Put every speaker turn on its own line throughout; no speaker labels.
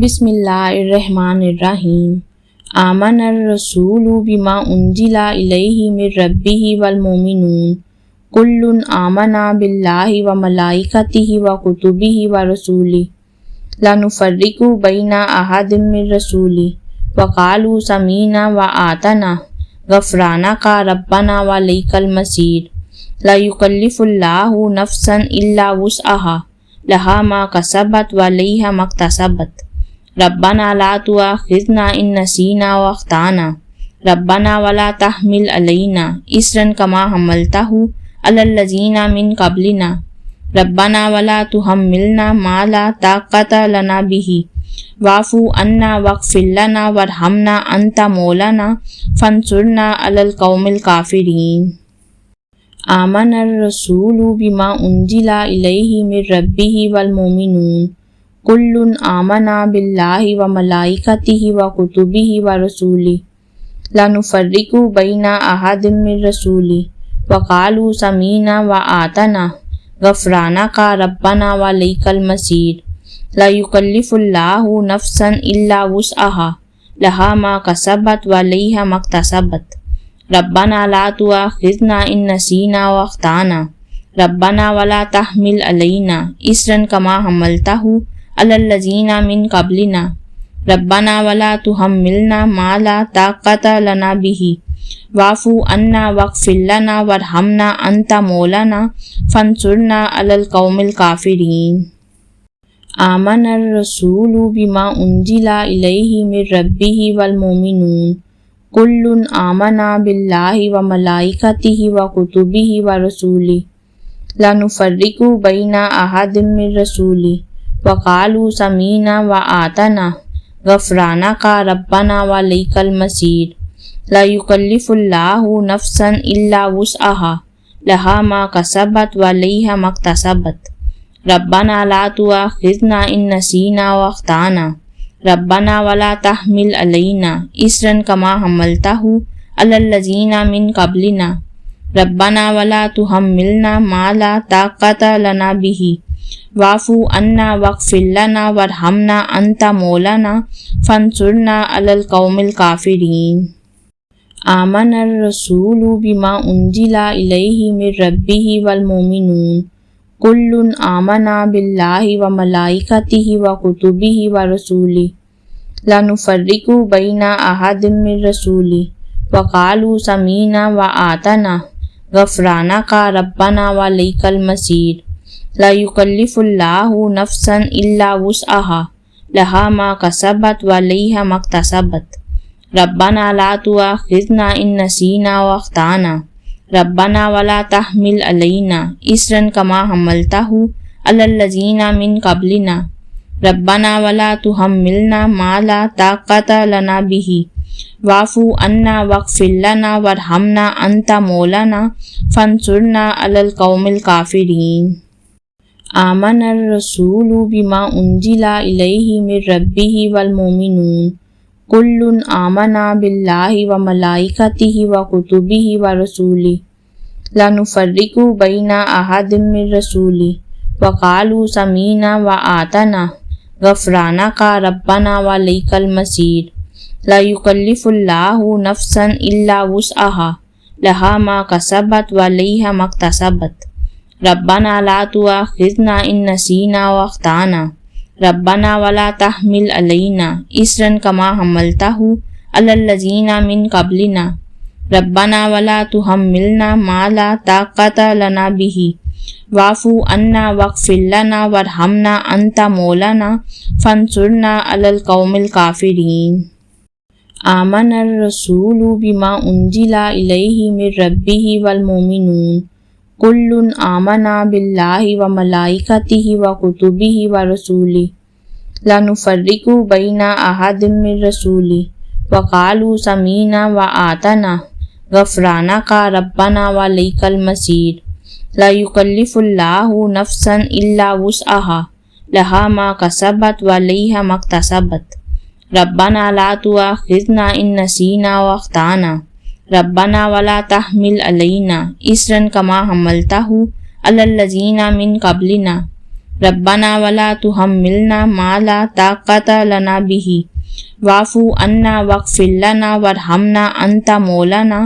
بسم اللہ الرحمن الرحیم۔ آمن الرسول بما انزل الیہ من ربہ والمؤمنون کل آمن باللہ وملائکتہ وکتبہ ورسلہ لا نفرق بین احد من رسلہ وقالوا سمعنا وأطعنا غفرانک ربنا وإلیک المصیر۔ لا یکلف اللہ نفسا الا وسعها لہا ما کسبت وعلیہا ما اکتسبت۔ ربنا لا تؤاخذنا ان نسینا واخطأنا ربنا ولا تحمل علینا اصرا کما حملتہ علی الذین من قبلنا ربنا ولا تحملنا ما لا طاقۃ لنا بہ واعف عنا واغفر لنا وارحمنا انت مولانا فانصرنا علی القوم الکافرین۔ آمن الرسول بما انزل الیہ من ربہ والمؤمنون کل آمن باللہ وملائکتہ وکتبہ ورسلہ لا نفرق بین احد من رسلہ وقالوا سمعنا وأطعنا غفرانک ربنا وإلیک المصیر۔ لا یکلف اللہ نفسا الا وسعها لہا ما کسبت وعلیہا ما اکتسبت۔ ربنا لا تؤاخذنا ان نسینا واخطأنا ربنا ولا تحمل علینا اصرا کما حملتہ علی الذین من قبلنا ربنا ولا تحملنا ما لا طاقۃ لنا بہ واعف عنا واغفر لنا وارحمنا انت مولانا فانصرنا علی القوم الکافرین۔ آمن الرسول بما انزل الیہ من ربہ والمؤمنون کل آمن باللہ وملائکتہ وکتبہ ورسلہ لا نفرق بین احد من رسلہ وقالوا سمعنا وأطعنا غفرانک ربنا وإلیک المصیر۔ لا یکلف اللہ نفسا الا وسعها لہا ما کسبت وعلیہا ما اکتسبت۔ ربنا لا تؤاخذنا ان نسینا واخطأنا ربنا ولا تحمل علینا اصرا کما حملتہ علی الذین من قبلنا ربنا ولا تحملنا ما لا طاقۃ لنا بہ واعف عنا واغفر لنا وارحمنا انت مولانا فانصرنا علی القوم الکافرین۔ آمن الرسول بما انزل الیہ من ربہ والمؤمنون کل آمن باللہ وملائکتہ وکتبہ ورسلہ لا نفرق بین احد من رسلہ وقالوا سمعنا وأطعنا غفرانک ربنا وإلیک المصیر۔ لا یکلف اللہ نفسا الا وسعها لہا ما کسبت وعلیہا ما اکتسبت۔ ربنا لا تؤاخذنا ان نسینا واخطأنا ربنا ولا تحمل علینا اصرا کما حملتہ علی الذین من قبلنا ربنا ولا تحملنا ما لا طاقۃ لنا بہ واعف عنا واغفر لنا وارحمنا انت مولانا فانصرنا علی القوم الکافرین۔ آمن الرسول بما انزل الیہ من ربہ والمؤمنون کل آمن باللہ وملائکتہ وکتبہ ورسلہ لا نفرق بین احد من رسلہ وقالوا سمعنا وأطعنا غفرانک ربنا وإلیک المصیر۔ لا یکلف اللہ نفسا الا وسعها لہا ما کسبت وعلیہا ما اکتسبت۔ ربنا لا تؤاخذنا ان نسینا واخطأنا ربنا ولا تحمل علینا اصرا کما حملتہ علی الذین من قبلنا ربنا ولا تحملنا ما لا طاقۃ لنا بہ واعف عنا واغفر لنا وارحمنا انت مولانا فانصرنا علی القوم الکافرین۔ آمن الرسول بما انزل الیہ من ربہ والمؤمنون کل آمن باللہ وملائکتہ وکتبہ ورسلہ لا نفرق بین احد من رسلہ وقالوا سمعنا وأطعنا غفرانک ربنا وإلیک المصیر۔ لا یکلف اللہ نفسا الا وسعها لہا ما کسبت وعلیہا ما اکتسبت۔ ربنا لا تؤاخذنا ان نسینا واخطأنا ربنا ولا تحمل علینا اصرا کما حملتہ علی الذین من قبلنا ربنا ولا تحملنا ما لا طاقت لنا به واعف عنا واغفر لنا وارحمنا انت مولانا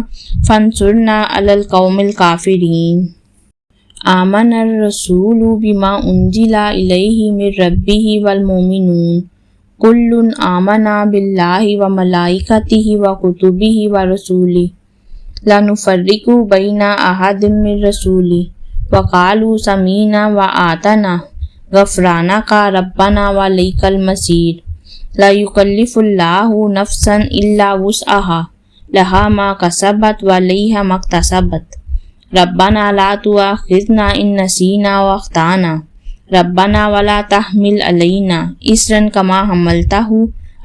فانصرنا على القوم الكافرين آمن الرسول بما انزل الیہ من ربہ والمؤمنون کل آمن باللہ وملائکتہ وکتبہ ورسلہ لا نفرق بین احد من رسلہ وقالوا سمعنا وأطعنا غفرانک ربنا وإلیک المصیر لا یکلف اللہ نفسا الا وسعها لها ما کسبت وعلیہا ما اکتسبت ربنا لا تؤاخذنا ان نسینا واخطأنا ربنا ولا تحمل علینا اصرا کما حملته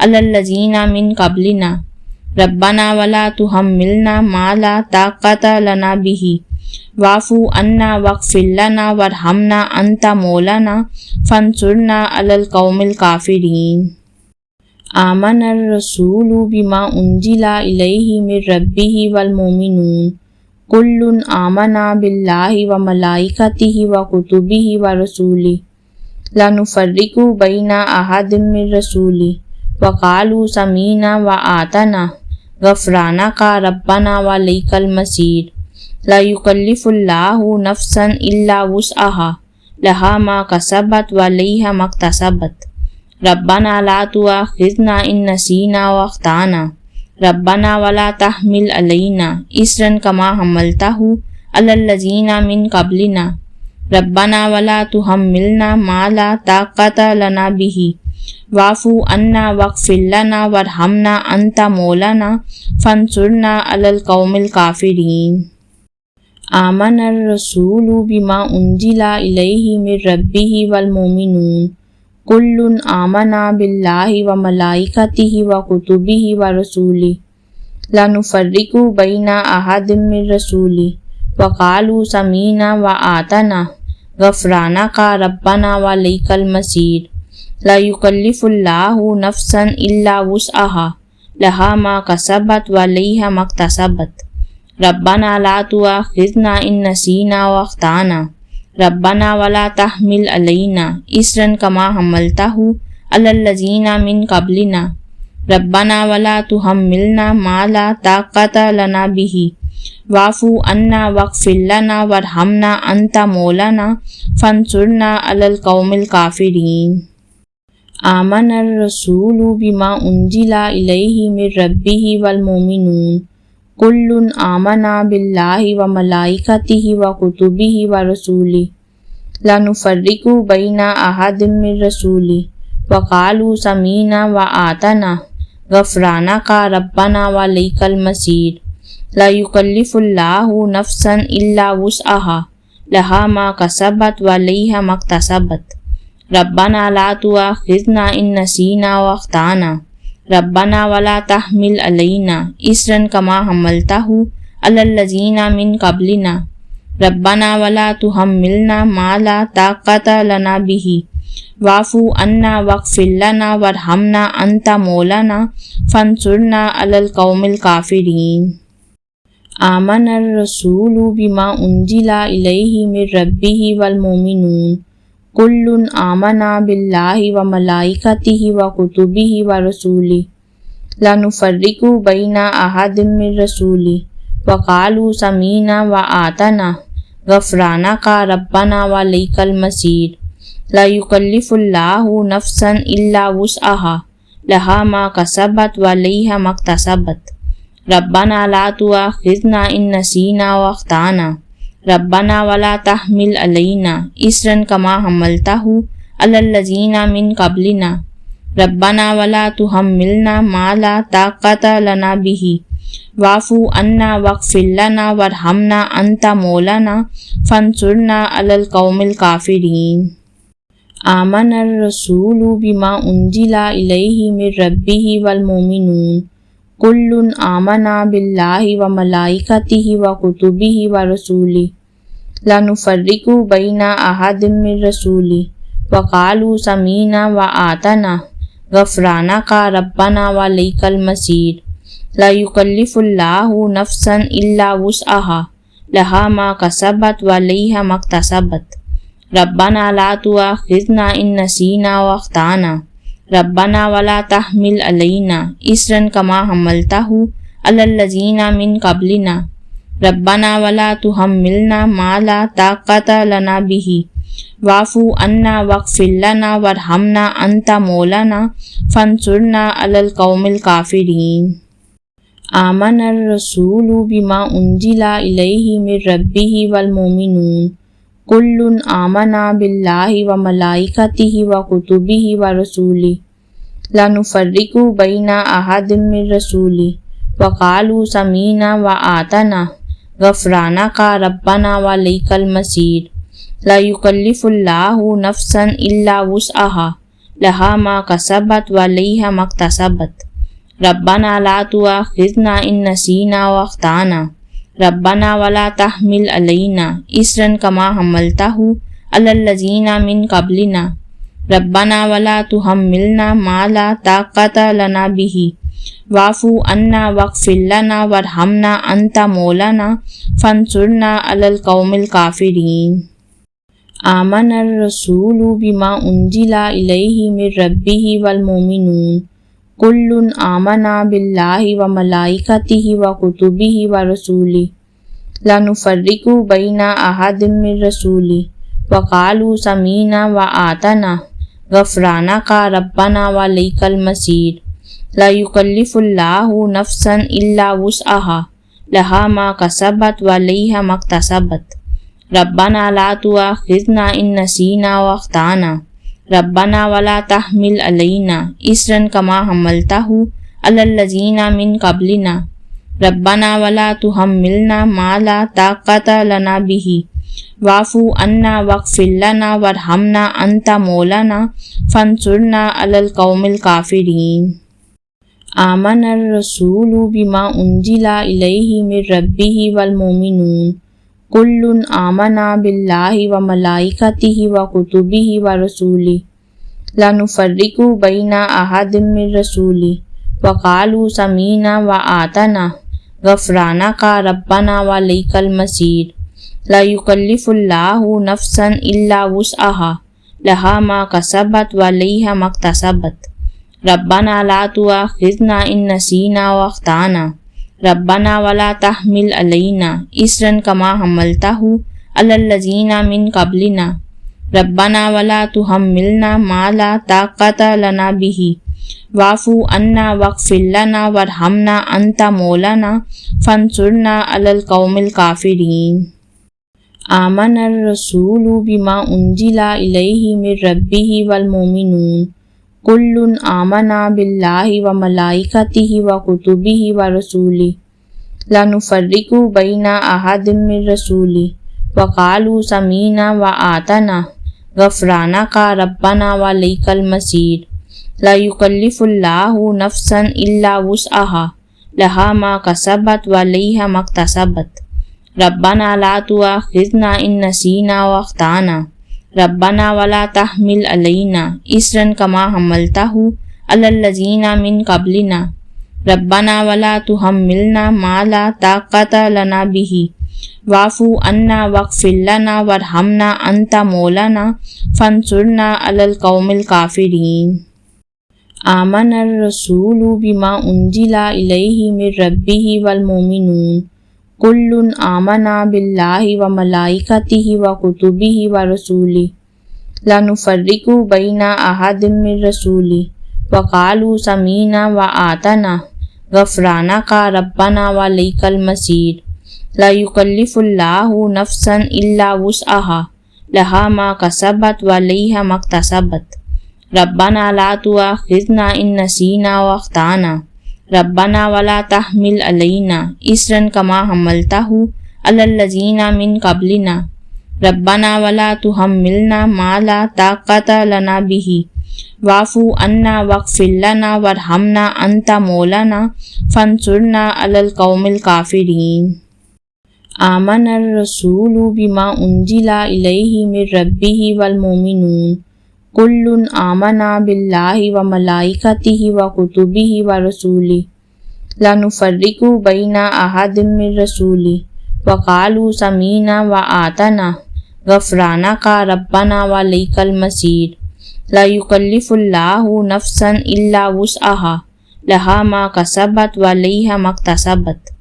علی الذین من قبلنا ربنا ولا تحملنا ما لا طاقت لنا به واعف عنا واغفر لنا وارحمنا انت مولانا فانصرنا علی القوم الکافرین آمن الرسول بما انزل الیہ من ربہ والمؤمنون کل آمن باللہ وملائکتہ وکتبہ ورسلہ لا نفرق بین احد من رسلہ وقالوا سمعنا وأطعنا غفرانک ربنا وإلیک المصیر لا یکلف اللہ نفسا الا وسعها لها ما کسبت وعلیہا ما اکتسبت ربنا لا تؤاخذنا ان نسینا واخطأنا ربنا ولا تحمل علینا اصرا کما حملته علی الذین من قبلنا ربنا ولا تحملنا ما لا طاقت لنا به واعف عنا واغفر لنا وارحمنا انت مولانا فانصرنا علی القوم الکافرین آمن الرسول بما انزل الیہ من ربہ والمؤمنون کل آمن باللہ وملائکتہ وکتبہ ورسلہ لا نفرق بین احد من رسلہ وقالوا سمعنا وأطعنا غفرانک ربنا وإلیک المصیر لا یکلف اللہ نفسا الا وسعها لها ما کسبت وعلیہا ما اکتسبت ربنا لا تؤاخذنا ان نسینا واخطأنا ربنا ولا تحمل علینا اصرا کما حملته علی الذین من قبلنا ربنا ولا تحملنا ما لا طاقت لنا به واعف عنا واغفر لنا وارحمنا انت مولانا فانصرنا علی القوم الکافرین آمن الرسول بما انزل الیہ من ربہ والمؤمنون کل آمن باللہ وملائکتہ وکتبہ ورسلہ لا نفرق بین احد من رسلہ وقالوا سمعنا وأطعنا غفرانک ربنا وإلیک المصیر لا یکلف اللہ نفسا الا وسعها لها ما کسبت وعلیہا ما اکتسبت ربنا لا تؤاخذنا ان نسینا واخطأنا ربنا ولا تحمل علینا اصرا کما حملته علی الذین من قبلنا ربنا ولا تحملنا ما لا طاقت لنا به واعف عنا واغفر لنا وارحمنا انت مولانا فانصرنا علی القوم الکافرین آمن الرسول بما انزل الیہ من ربہ والمؤمنون کل آمن باللہ وملائکتہ وکتبہ ورسلہ لا نفرق بین احد من رسلہ وقالوا سمعنا وأطعنا غفرانک ربنا وإلیک المصیر لا یکلف اللہ نفسا الا وسعها لها ما کسبت وعلیہا ما اکتسبت ربنا لا تؤاخذنا ان نسینا واخطأنا ربنا ولا تحمل علینا اصرا کما حملته علی الذین من قبلنا ربنا ولا تحملنا ما لا طاقت لنا به واعف عنا واغفر لنا وارحمنا انت مولانا فانصرنا علی القوم الکافرین آمن الرسول بما انزل الیہ من ربہ والمؤمنون کل آمن باللہ وملائکتہ وکتبہ ورسلہ لا نفرق بین احد من رسلہ وقالوا سمعنا وأطعنا غفرانک ربنا وإلیک المصیر لا یکلف اللہ نفسا الا وسعها لها ما کسبت وعلیہا ما اکتسبت ربنا لا تؤاخذنا ان نسینا واخطانا ربنا ولا تحمل علینا اصرا کما حملتہ علی الذین من قبلنا ربنا ولا تحملنا ما لا طاقت لنا به واعف عنا واغفر لنا وارحمنا انت مولانا فانصرنا علی القوم الکافرین۔ آمن الرسول بما انزل الیہ من ربہ والمؤمنون کل آمن باللہ وملائکتہ وکتبہ ورسلہ لا نفرق بین احد من رسلہ وقالوا سمعنا وأطعنا غفرانک ربنا وإلیک المصیر۔ لا یکلف اللہ نفسا الا وسعها لها ما کسبت وعلیہا ما اکتسبت ربنا لا تؤاخذنا ان نسینا واخطأنا ربنا ولا تحمل علینا اصرا کما حملتہ علی الذین من قبلنا ربنا ولا تحملنا ما لا طاقت لنا به واعف عنا واغفر لنا وارحمنا انت مولانا فانصرنا علی القوم الکافرین۔ آمن الرسول بما انزل الیہ من ربہ والمؤمنون کل آمن باللہ وملائکتہ وکتبہ ورسلہ لا نفرق بین احد من رسلہ وقالوا سمعنا وأطعنا غفرانک ربنا وإلیک المصیر۔ لا یکلف اللہ نفسا الا وسعها لها ما کسبت وعلیہا ما اکتسبت ربنا لا تؤاخذنا ان نسینا واخطأنا ربنا ولا تحمل علینا اصرا کما حملتہ علی الذین من قبلنا ربنا ولا تحملنا ما لا طاقت لنا به واعف عنا واغفر لنا وارحمنا انت مولانا فانصرنا علی القوم الکافرین۔ آمن الرسول بما انزل الیہ من ربہ والمؤمنون کل آمن باللہ وملائکتہ وکتبہ ورسلہ لا نفرق بین احد من رسلہ وقالوا سمعنا وأطعنا غفرانک ربنا وإلیک المصیر۔ لا یکلف اللہ نفسا الا وسعها لها ما کسبت وعلیہا ما اکتسبت ربنا لا تؤاخذنا ان نسینا واخطأنا ربنا ولا تحمل علینا اصرا کما حملتہ علی الذین من قبلنا ربنا ولا تحملنا ما لا طاقت لنا به واعف عنا واغفر لنا وارحمنا انت مولانا فانصرنا علی القوم الکافرین۔ آمن الرسول بما انزل الیہ من ربہ والمؤمنون کل آمن باللہ وملائکتہ وکتبہ ورسلہ لا نفرق بین احد من رسلہ وقالوا سمعنا وأطعنا غفرانک ربنا وإلیک المصیر۔ لا یکلف اللہ نفسا الا وسعها لها ما کسبت وعلیہا ما اکتسبت ربنا لا تؤاخذنا ان نسینا واخطأنا ربنا ولا تحمل علینا اصرا کما حملتہ علی الذین من قبلنا ربنا ولا تحملنا ما لا طاقت لنا به واعف عنا واغفر لنا وارحمنا انت مولانا فانصرنا علی القوم الکافرین۔ آمن الرسول بما انزل الیہ من ربہ والمؤمنون کل آمن باللہ وملائکتہ وکتبہ ورسلہ لا نفرق بین احد من رسلہ وقالوا سمعنا وأطعنا غفرانک ربنا وإلیک المصیر۔ لا یکلف اللہ نفسا الا وسعها لها ما کسبت وعلیہا ما اکتسبت ربنا لا تؤاخذنا ان نسینا واخطأنا ربنا ولا تحمل علینا اصرا کما حملتہ علی الذین من قبلنا ربنا ولا تحملنا ما لا طاقت لنا به واعف عنا واغفر لنا وارحمنا انت مولانا فانصرنا علی القوم الکافرین۔ آمن الرسول بما انزل الیہ من ربہ والمؤمنون کل آمن باللہ وملائکتہ وکتبہ ورسلہ لا نفرق بین احد من رسلہ وقالوا سمعنا وأطعنا غفرانک ربنا وإلیک المصیر لا یکلف اللہ نفسا الا وسعها لها ما کسبت وعلیہا ما اکتسبت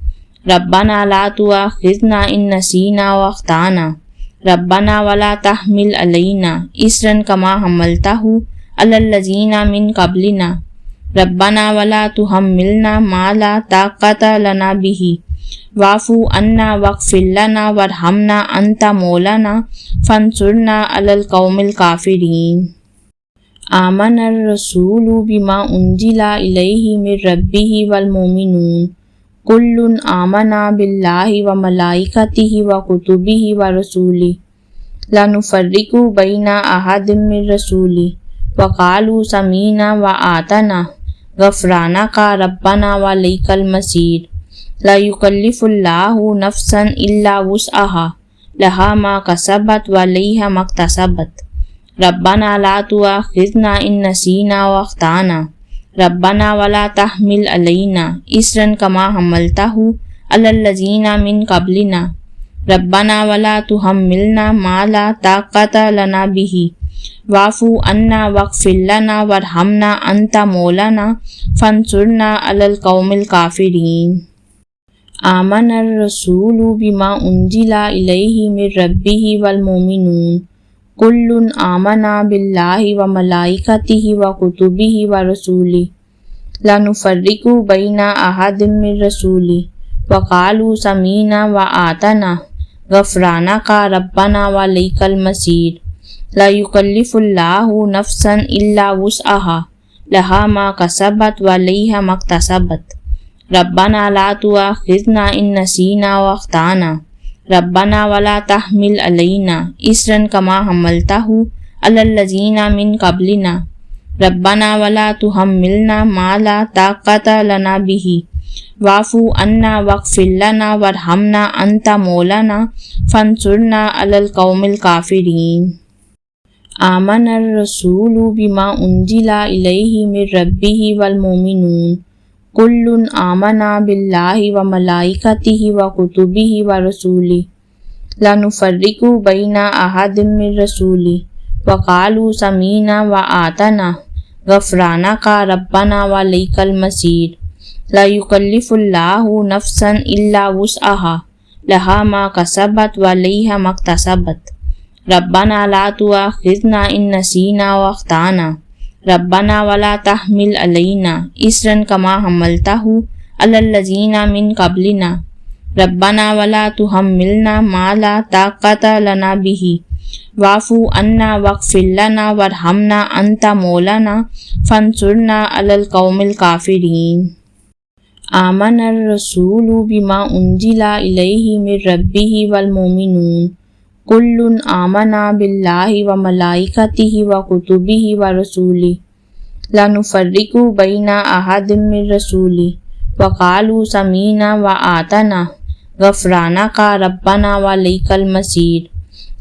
ربنا لا تؤاخذنا ان نسینا واخطأنا ربنا ولا تحمل علینا اصرا کما حملتہ علی الذین من قبلنا ربنا ولا تحملنا ما لا طاقت لنا به واعف عنا واغفر لنا وارحمنا انت مولانا فانصرنا علی القوم الکافرین آمن الرسول بما انزل الیہ من ربہ والمؤمنون کل آمن باللہ وملائکتہ وکتبہ ورسلہ لا نفرق بین احد من رسلہ وقالوا سمعنا وأطعنا غفرانک ربنا وإلیک المصیر لا یکلف اللہ نفسا الا وسعها لها ما کسبت وعلیہا ما اکتسبت ربنا لا تؤاخذنا ان نسینا واخطأنا ربنا ولا تحمل علینا اصرا کما حملتہ علی الذین من قبلنا ربنا ولا تحملنا ما لا طاقت لنا به واعف عنا واغفر لنا وارحمنا انت مولانا فانصرنا علی القوم الکافرین آمن الرسول بما انزل الیہ من ربہ والمؤمنون کل آمن باللہ وملائکتہ وکتبہ ورسلہ لا نفرق بین احد من رسلہ وقالوا سمعنا وأطعنا غفرانک ربنا وإلیک المصیر لا یکلف اللہ نفسا الا وسعها لها ما کسبت وعلیہا ما اکتسبت ربنا لا تؤاخذنا ان نسینا واخطأنا ربنا ولا تحمل علینا اصرا کما حملتہ علی الذین من قبلنا ربنا ولا تحملنا ما لا طاقت لنا به واعف عنا واغفر لنا وارحمنا انت مولانا فانصرنا علی القوم الکافرین آمن الرسول بما انزل الیہ من ربہ والمؤمنون کل آمن باللہ وملائکتہ وکتبہ ورسلہ لا نفرق بین احد من رسلہ وقالوا سمعنا وأطعنا غفرانک ربنا وإلیک المصیر لا یکلف اللہ نفسا الا وسعها لها ما کسبت وعلیہا ما اکتسبت ربنا لا تؤاخذنا ان نسینا واخطأنا ربنا ولا تحمل علینا اصرا کما حملتہ علی الذین من قبلنا ربنا ولا تحملنا ما لا طاقت لنا به واعف عنا واغفر لنا وارحمنا انت مولانا فانصرنا علی القوم الکافرین آمن الرسول بما انزل الیہ من ربہ والمؤمنون کل آمن باللہ وملائکتہ وکتبہ ورسلہ لا نفرق بین احد من رسلہ وقالوا سمعنا وأطعنا غفرانک ربنا وإلیک المصیر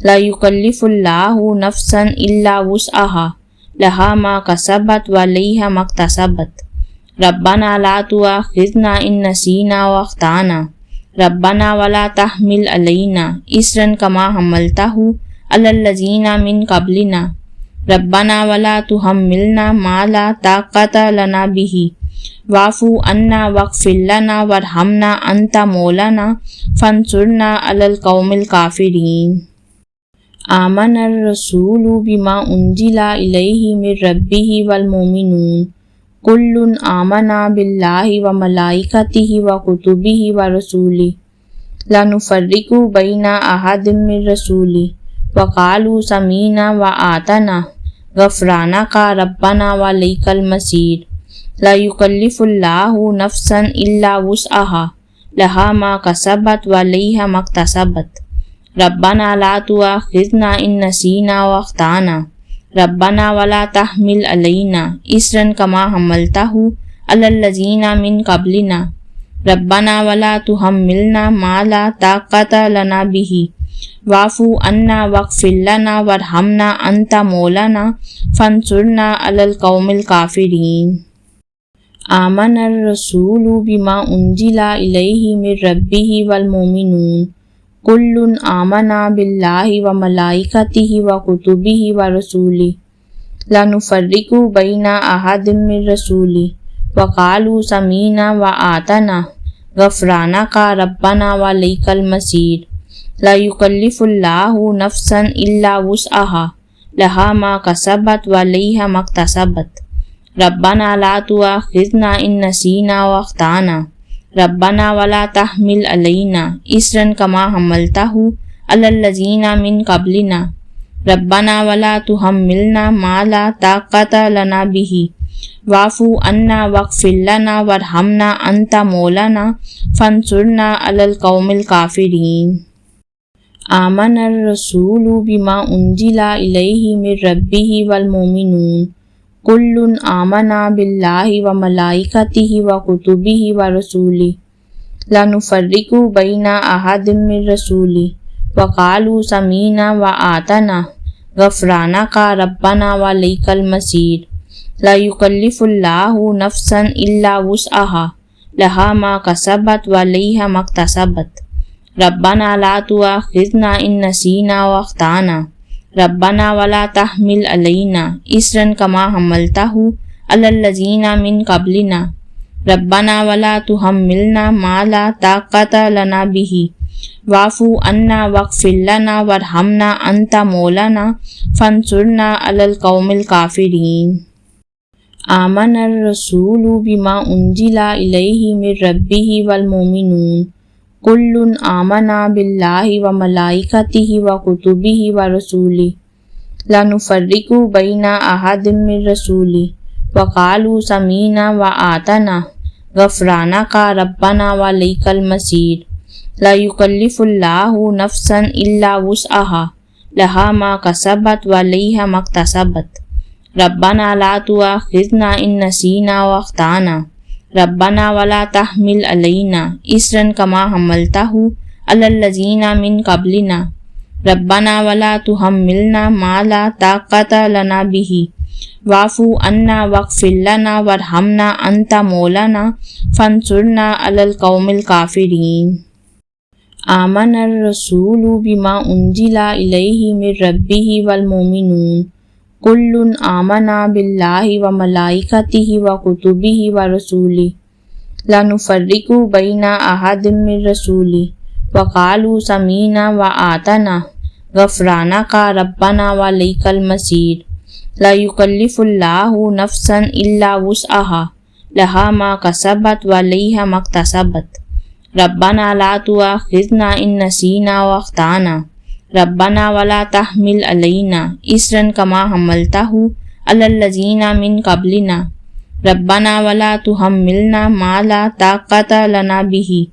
لا یکلف اللہ نفسا الا وسعها لها ما کسبت وعلیہا ما اکتسبت ربنا لا تؤاخذنا ان نسینا واخطأنا ربنا ولا تحمل علینا اصرا کما حملتہ علی الذین من قبلنا ربنا ولا تحملنا ما لا طاقت لنا به واعف عنا واغفر لنا وارحمنا انت مولانا فانصرنا علی القوم الکافرین آمن الرسول بما انزل الیہ من ربہ والمؤمنون کل آمن باللہ وملائکتہ وکتبہ ورسلہ لا نفرق بین احد من رسلہ وقالوا سمعنا وأطعنا غفرانک ربنا وإلیک المصیر لا یکلف اللہ نفسا الا وسعها لها ما کسبت وعلیہا ما اکتسبت ربنا لا تؤاخذنا ان نسینا واخطأنا ربنا ولا تحمل علینا اصرا کما حملتہ علی الذین من قبلنا ربنا ولا تحملنا ما لا طاقت لنا به واعف عنا واغفر لنا وارحمنا انت مولانا فانصرنا علی القوم الکافرین آمن الرسول بما انزل الیہ من ربہ والمؤمنون کل آمنا باللہ وملائکتہ وکتبہ ورسولہ لا نفرق بین احد من رسولہ وقالوا سمعنا وأطعنا غفرانک ربنا وإلیک المصیر لا یکلف اللہ نفسا الا وسعها لها ما کسبت وعلیہا ما اکتسبت ربنا لا تؤاخذنا ان نسینا واخطأنا ربنا ولا تحمل علینا اصرا کما حملتہ علی الذین من قبلنا ربنا ولا تحملنا ما لا طاقت لنا به واعف عنا واغفر لنا وارحمنا انت مولانا فانصرنا علی القوم الکافرین آمن الرسول بما انزل الیہ من ربہ والمؤمنون کل آمنا باللہ وملائکتہ وکتبہ ورسولہ لا نفرق بین احد من رسولہ وقالوا سمعنا وأطعنا غفرانک ربنا وإلیک المصیر لا یکلف اللہ نفسا الا وسعها لها ما کسبت وعلیہا ما اکتسبت ربنا لا تؤاخذنا ان نسینا واخطأنا ربنا ولا تحمل علینا اصرا کما حملتہ علی الذین من قبلنا ربنا ولا تحملنا ما لا طاقت لنا به واعف عنا واغفر لنا وارحمنا انت مولانا فانصرنا علی القوم الکافرین آمن الرسول بما انزل الیہ من ربہ والمؤمنون کل آمنا باللہ وملائکتہ وکتبہ ورسولہ لا نفرق بین احد من رسولہ وقالوا سمعنا وأطعنا غفرانک ربنا وإلیک المصیر لا یکلف اللہ نفسا الا وسعها لها ما کسبت وعلیہا ما اکتسبت ربنا لا تؤاخذنا ان نسینا واخطأنا ربنا ولا تحمل علینا اصرا کما حملتہ علی الذین من قبلنا ربنا ولا تحملنا ما لا طاقت لنا به واعف عنا واغفر لنا وارحمنا انت مولانا فانصرنا علی القوم الکافرین آمن الرسول بما انزل الیہ من ربہ والمؤمنون کل آمنا باللہ وملائکتہ وکتبہ ورسولہ لا نفرق بین احد من رسولہ وقالوا سمعنا وأطعنا غفرانک ربنا وإلیک المصیر لا یکلف اللہ نفسا الا وسعها لها ما کسبت وعلیہا ما اکتسبت ربنا لا تؤاخذنا ان نسینا واخطأنا ربنا ولا تحمل علینا اصرا کما حملتہ علی الذین من قبلنا ربنا ولا تحملنا ما لا طاقت لنا به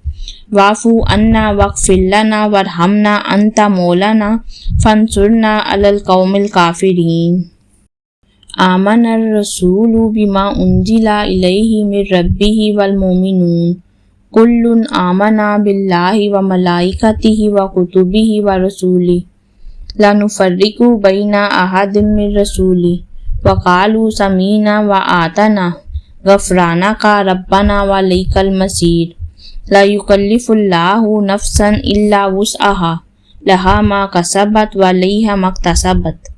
واعف عنا واغفر لنا وارحمنا انت مولانا فانصرنا علی القوم الکافرین آمن الرسول بما انزل الیہ من ربہ والمؤمنون کل آمنا باللہ وملائکتہ وکتبہ ورسولہ لا نفرق بین احد من رسولہ وقالوا سمعنا وأطعنا غفرانک ربنا وإلیک المصیر لا یکلف اللہ نفسا الا وسعها لها ما کسبت وعلیہا ما اکتسبت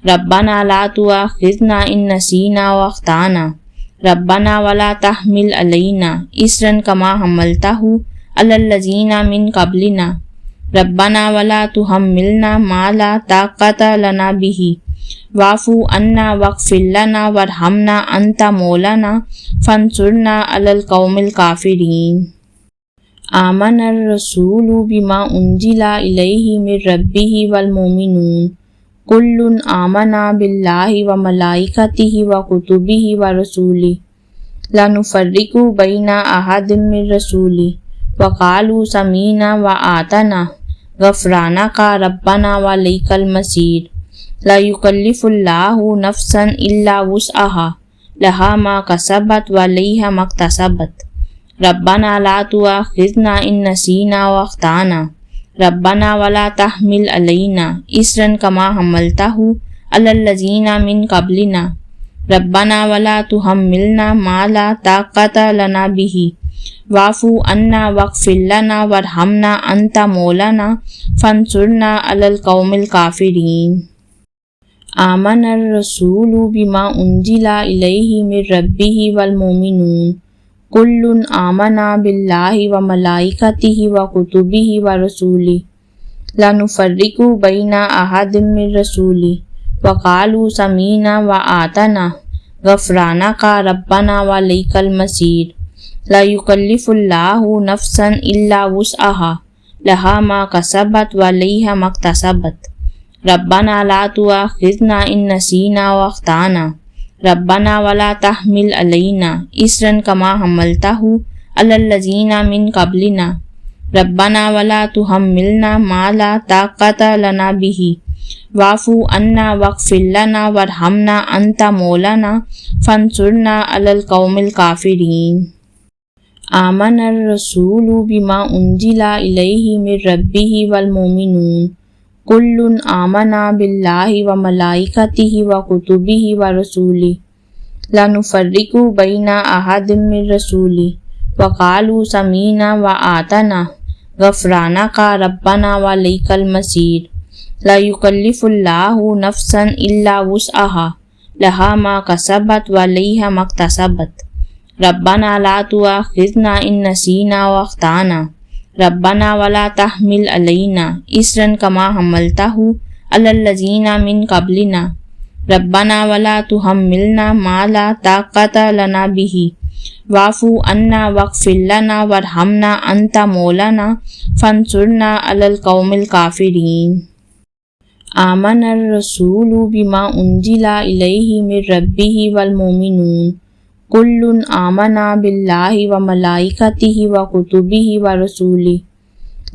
ربنا لا تؤاخذنا ان نسینا واخطأنا ربنا ولا تحمل علینا اصرا کما حملتہ علی الذین من قبلنا ربنا ولا تحملنا ما لا طاقت لنا به واعف عنا واغفر لنا وارحمنا انت مولانا فانصرنا علی القوم الکافرین آمن الرسول بما انزل الیہ من ربہ والمؤمنون کل آمنا باللہ وملائکتہ وکتبہ ورسولہ لا نفرق بین احد من رسولہ وقالوا سمعنا وأطعنا غفرانک ربنا وإلیک المصیر لا یکلف اللہ نفسا الا وسعها لها ما کسبت وعلیہا ما اکتسبت ربنا لا تؤاخذنا ان نسینا واخطأنا ربنا ولا تحمل علینا اصرا کما حملتہ علی الذین من قبلنا ربنا ولا تحملنا ما لا طاقت لنا به واعف عنا واغفر لنا وارحمنا انت مولانا فانصرنا علی القوم الکافرین۔ آمن الرسول بما انزل الیہ من ربہ والمؤمنون کل آمن باللہ وملائکتہ وکتبہ ورسلہ لا نفرق بین احد من رسلہ وقالوا سمعنا وأطعنا غفرانک ربنا وإلیک المصیر۔ لا یکلف اللہ نفسا الا وسعها لها ما کسبت وعلیہا ما اکتسبت۔ ربنا لا تؤاخذنا ان نسینا واخطأنا ربنا ولا تحمل علینا اصرا کما حملتہ علی الذین من قبلنا ربنا ولا تحملنا ما لا طاقت لنا به واعف عنا واغفر لنا وارحمنا انت مولانا فانصرنا علی القوم الکافرین۔ آمن الرسول بما انزل الیہ من ربہ والمؤمنون کل آمن باللہ وملائکتہ وکتبہ ورسلہ لا نفرق بین احد من رسلہ وقالوا سمعنا وأطعنا غفرانک ربنا وإلیک المصیر۔ لا یکلف اللہ نفسا الا وسعها لها ما کسبت وعلیہا ما اکتسبت۔ ربنا لا تؤاخذنا ان نسینا واخطأنا ربنا ولا تحمل علینا اصرا کما حملتہ علی الذین من قبلنا ربنا ولا تحملنا ما لا طاقت لنا به واعف عنا واغفر لنا وارحمنا انت مولانا فانصرنا علی القوم الکافرین۔ آمن الرسول بما انزل الیہ من ربہ والمؤمنون کل آمن باللہ وملائکتہ وکتبہ ورسلہ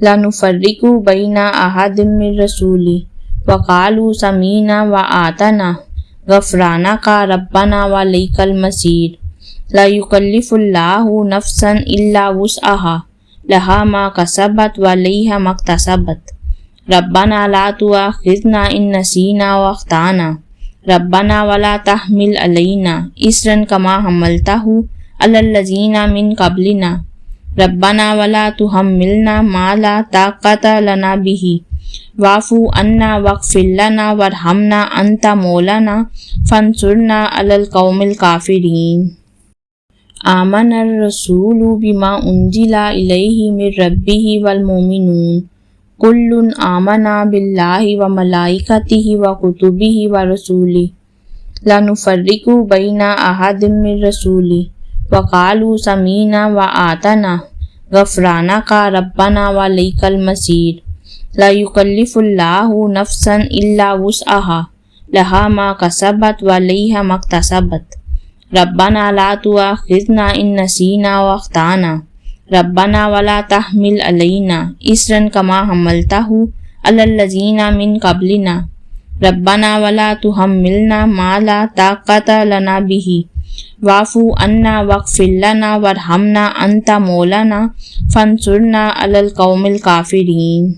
لا نفرق بین احد من رسلہ وقالوا سمعنا وأطعنا غفرانک ربنا وإلیک المصیر۔ لا یکلف اللہ نفسا الا وسعها لها ما کسبت وعلیہا ما اکتسبت۔ ربنا لا تؤاخذنا ان نسینا واخطأنا ربنا ولا تحمل علینا اصرا کما حملتہ علی الذین من قبلنا ربنا ولا تحملنا ما لا طاقت لنا به واعف عنا واغفر لنا وارحمنا انت مولانا فانصرنا علی القوم الکافرین۔ آمن الرسول بما انزل الیہ من ربہ والمؤمنون کل آمن باللہ وملائکتہ وکتبہ ورسلہ لا نفرق بین احد من رسلہ وقالوا سمعنا وأطعنا غفرانک ربنا وإلیک المصیر۔ لا یکلف اللہ نفسا الا وسعها لها ما کسبت وعلیہا ما اکتسبت۔ ربنا لا تؤاخذنا ان نسینا واخطأنا ربنا ولا تحمل علینا اصرا کما حملتہ علی الذین من قبلنا ربنا ولا تحملنا ما لا طاقت لنا به واعف عنا واغفر لنا وارحمنا انت مولانا فانصرنا علی القوم الکافرین۔